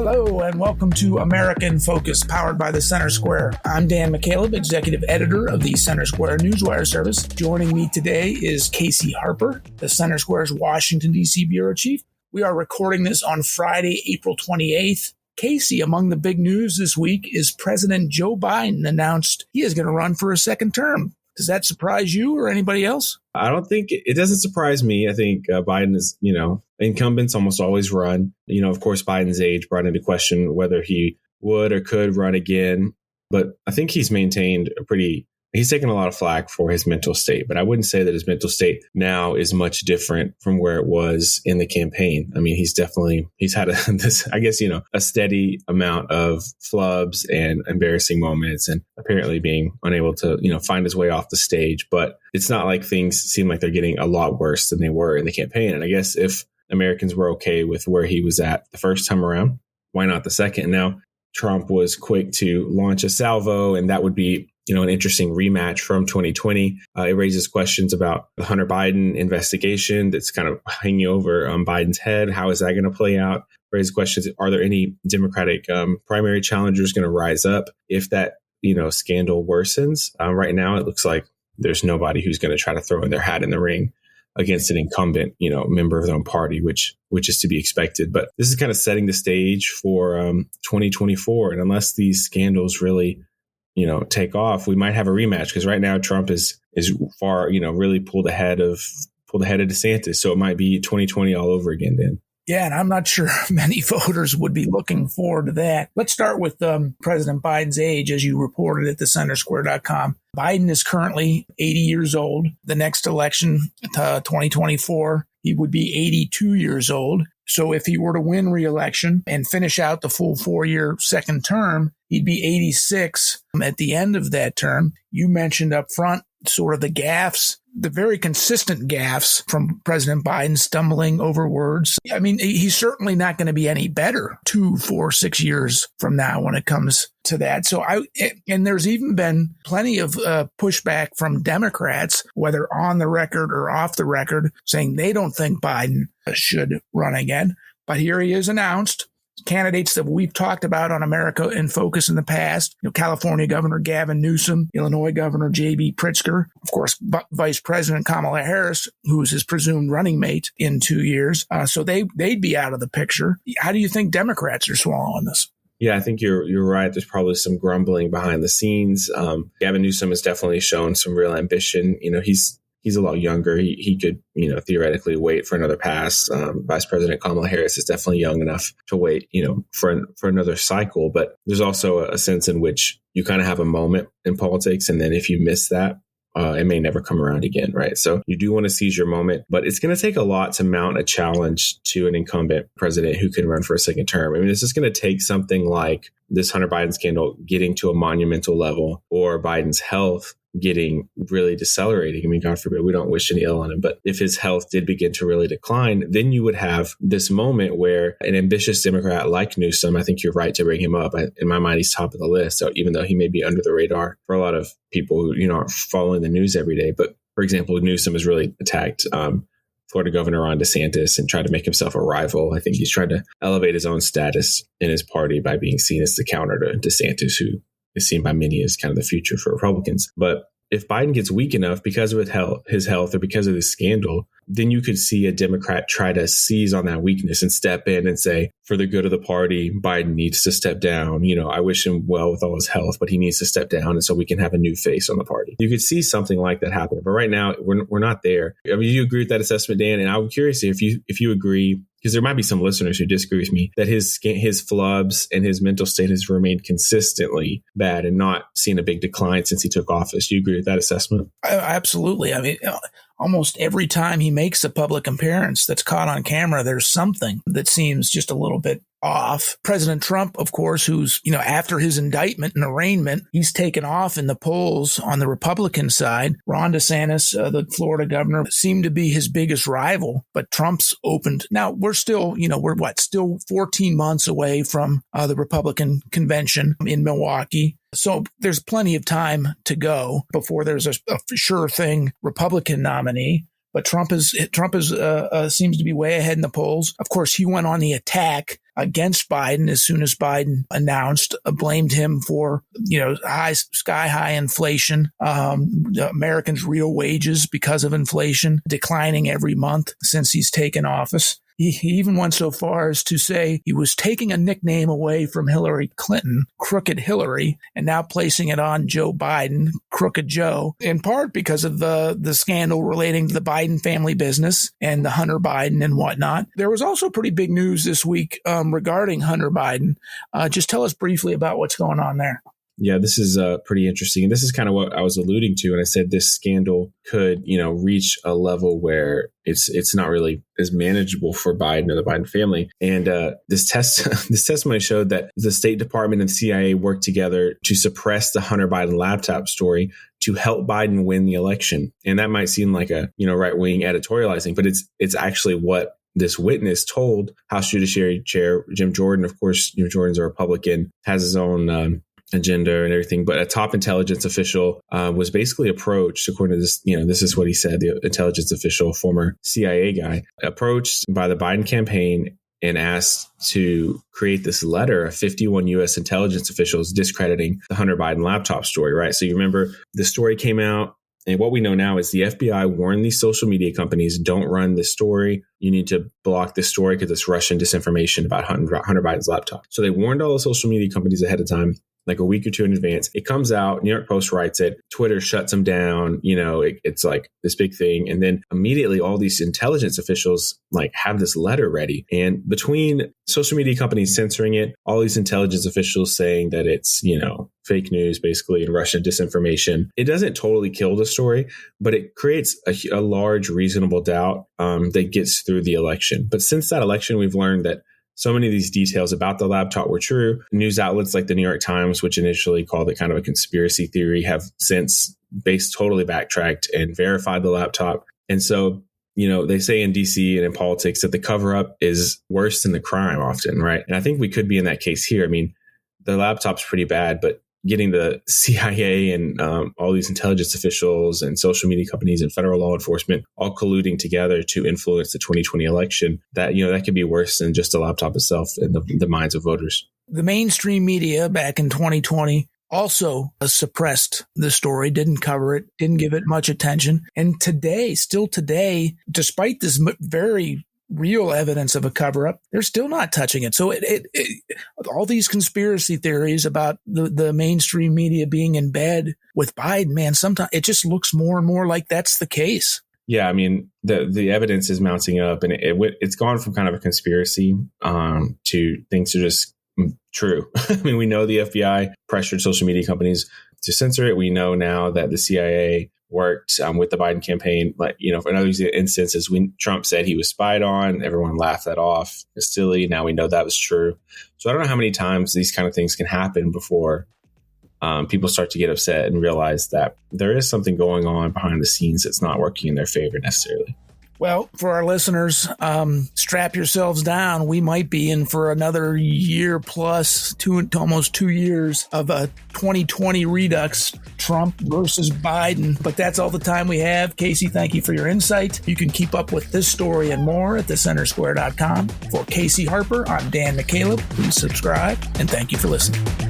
Hello and welcome to American Focus, powered by the Center Square. I'm Dan McCaleb, executive editor of the Center Square Newswire service. Joining me today is Casey Harper, the Center Square's Washington, D.C. bureau chief. We are recording this on Friday, April 28th. Casey, among the big news this week is President Joe Biden announced he is going to run for a second term. Does that surprise you or anybody else? I don't think it doesn't surprise me. I think Biden is, incumbents almost always run. Of course, Biden's age brought into question whether he would or could run again. But I think he's maintained he's taken a lot of flack for his mental state. But I wouldn't say that his mental state now is much different from where it was in the campaign. I mean, he's had a steady amount of flubs and embarrassing moments and apparently being unable to, find his way off the stage. But it's not like things seem like they're getting a lot worse than they were in the campaign. And I guess if Americans were okay with where he was at the first time around, why not the second? Now, Trump was quick to launch a salvo, and that would be an interesting rematch from 2020. It raises questions about the Hunter Biden investigation that's kind of hanging over Biden's head. How is that going to play out? Raises questions. Are there any Democratic primary challengers going to rise up if that, scandal worsens? Right now, it looks like there's nobody who's going to try to throw in their hat in the ring against an incumbent, member of their own party, which is to be expected. But this is kind of setting the stage for 2024. And unless these scandals really take off, we might have a rematch, because right now Trump is far, really pulled ahead of DeSantis. So it might be 2020 all over again, Dan. Yeah, and I'm not sure many voters would be looking forward to that. Let's start with President Biden's age, as you reported at thecentersquare.com. Biden is currently 80 years old. The next election, 2024, he would be 82 years old. So if he were to win re-election and finish out the full 4-year second term, he'd be 86 at the end of that term. You mentioned up front sort of the gaffes, the very consistent gaffes from President Biden, stumbling over words. I mean, he's certainly not going to be any better 2, 4, 6 years from now when it comes to that. So and there's even been plenty of pushback from Democrats, whether on the record or off the record, saying they don't think Biden should run again. But here he is announced. Candidates that we've talked about on America in Focus in the past, California Governor Gavin Newsom, Illinois Governor J.B. Pritzker, of course, Vice President Kamala Harris, who's his presumed running mate in 2 years. So they'd be out of the picture. How do you think Democrats are swallowing this? Yeah, I think you're right. There's probably some grumbling behind the scenes. Gavin Newsom has definitely shown some real ambition. He's a lot younger. He could, theoretically wait for another pass. Vice President Kamala Harris is definitely young enough to wait, for another cycle. But there's also a sense in which you kind of have a moment in politics. And then if you miss that, it may never come around again, right? So you do want to seize your moment, but it's going to take a lot to mount a challenge to an incumbent president who can run for a second term. I mean, it's just going to take something like this Hunter Biden scandal getting to a monumental level, or Biden's health getting really decelerating. I mean, God forbid, we don't wish any ill on him. But if his health did begin to really decline, then you would have this moment where an ambitious Democrat like Newsom, I think you're right to bring him up. In my mind, he's top of the list. So even though he may be under the radar for a lot of people who, aren't following the news every day. But for example, Newsom has really attacked Florida Governor Ron DeSantis and tried to make himself a rival. I think he's trying to elevate his own status in his party by being seen as the counter to DeSantis, who is seen by many as kind of the future for Republicans. But if Biden gets weak enough because of his health or because of this scandal, then you could see a Democrat try to seize on that weakness and step in and say, for the good of the party, Biden needs to step down. I wish him well with all his health, but he needs to step down. And so we can have a new face on the party. You could see something like that happen. But right now, we're not there. I mean, you agree with that assessment, Dan? And I'm curious if you agree, because there might be some listeners who disagree with me, that his flubs and his mental state has remained consistently bad and not seen a big decline since he took office. Do you agree with that assessment? Absolutely. I mean, almost every time he makes a public appearance that's caught on camera, there's something that seems just a little bit off. President Trump, of course, who's, after his indictment and arraignment, he's taken off in the polls on the Republican side. Ron DeSantis, the Florida governor, seemed to be his biggest rival, but Trump's opened. Now we're still, still 14 months away from the Republican convention in Milwaukee. So there's plenty of time to go before there's a sure thing Republican nominee. But Trump is seems to be way ahead in the polls. Of course, he went on the attack against Biden as soon as Biden announced, blamed him for, sky high inflation, Americans' real wages because of inflation declining every month since he's taken office. He even went so far as to say he was taking a nickname away from Hillary Clinton, Crooked Hillary, and now placing it on Joe Biden, Crooked Joe, in part because of the scandal relating to the Biden family business and the Hunter Biden and whatnot. There was also pretty big news this week regarding Hunter Biden. Just tell us briefly about what's going on there. Yeah, this is pretty interesting. And this is kind of what I was alluding to when I said this scandal could, reach a level where it's not really as manageable for Biden or the Biden family. And this testimony showed that the State Department and the CIA worked together to suppress the Hunter Biden laptop story to help Biden win the election. And that might seem like a right-wing editorializing, but it's actually what this witness told House Judiciary Chair Jim Jordan. Of course, Jim Jordan's a Republican, has his own agenda and everything, but a top intelligence official was basically approached, according to this, this is what he said, the intelligence official, former CIA guy, approached by the Biden campaign and asked to create this letter of 51 U.S. intelligence officials discrediting the Hunter Biden laptop story, right? So you remember the story came out, and what we know now is the FBI warned these social media companies, don't run this story. You need to block this story because it's Russian disinformation about Hunter Biden's laptop. So they warned all the social media companies ahead of time, like a week or two in advance. It comes out, New York Post writes it, Twitter shuts them down, it's like this big thing. And then immediately all these intelligence officials have this letter ready. And between social media companies censoring it, all these intelligence officials saying that it's, fake news basically and Russian disinformation, it doesn't totally kill the story, but it creates a large reasonable doubt that gets through the election. But since that election, we've learned that so many of these details about the laptop were true. News outlets like the New York Times, which initially called it kind of a conspiracy theory, have since totally backtracked and verified the laptop. And so, they say in DC and in politics that the cover up is worse than the crime often, right? And I think we could be in that case here. I mean, the laptop's pretty bad, but getting the CIA and all these intelligence officials and social media companies and federal law enforcement all colluding together to influence the 2020 election, that could be worse than just the laptop itself in the minds of voters. The mainstream media back in 2020 also suppressed the story, didn't cover it, didn't give it much attention. And still today, despite this very real evidence of a cover-up, they're still not touching it. So all these conspiracy theories about the mainstream media being in bed with Biden, man, sometimes it just looks more and more like that's the case. Yeah, I mean, the evidence is mounting up, and it's gone from kind of a conspiracy to things are just true. I mean, we know the FBI pressured social media companies to censor it. We know now that the CIA worked with the Biden campaign. But, for other instances, when Trump said he was spied on, everyone laughed that off. It's silly. Now we know that was true. So I don't know how many times these kind of things can happen before people start to get upset and realize that there is something going on behind the scenes that's not working in their favor necessarily. Well, for our listeners, strap yourselves down. We might be in for another year plus, almost 2 years of a 2020 redux, Trump versus Biden. But that's all the time we have. Casey, thank you for your insight. You can keep up with this story and more at thecentersquare.com. For Casey Harper, I'm Dan McCaleb. Please subscribe, and thank you for listening.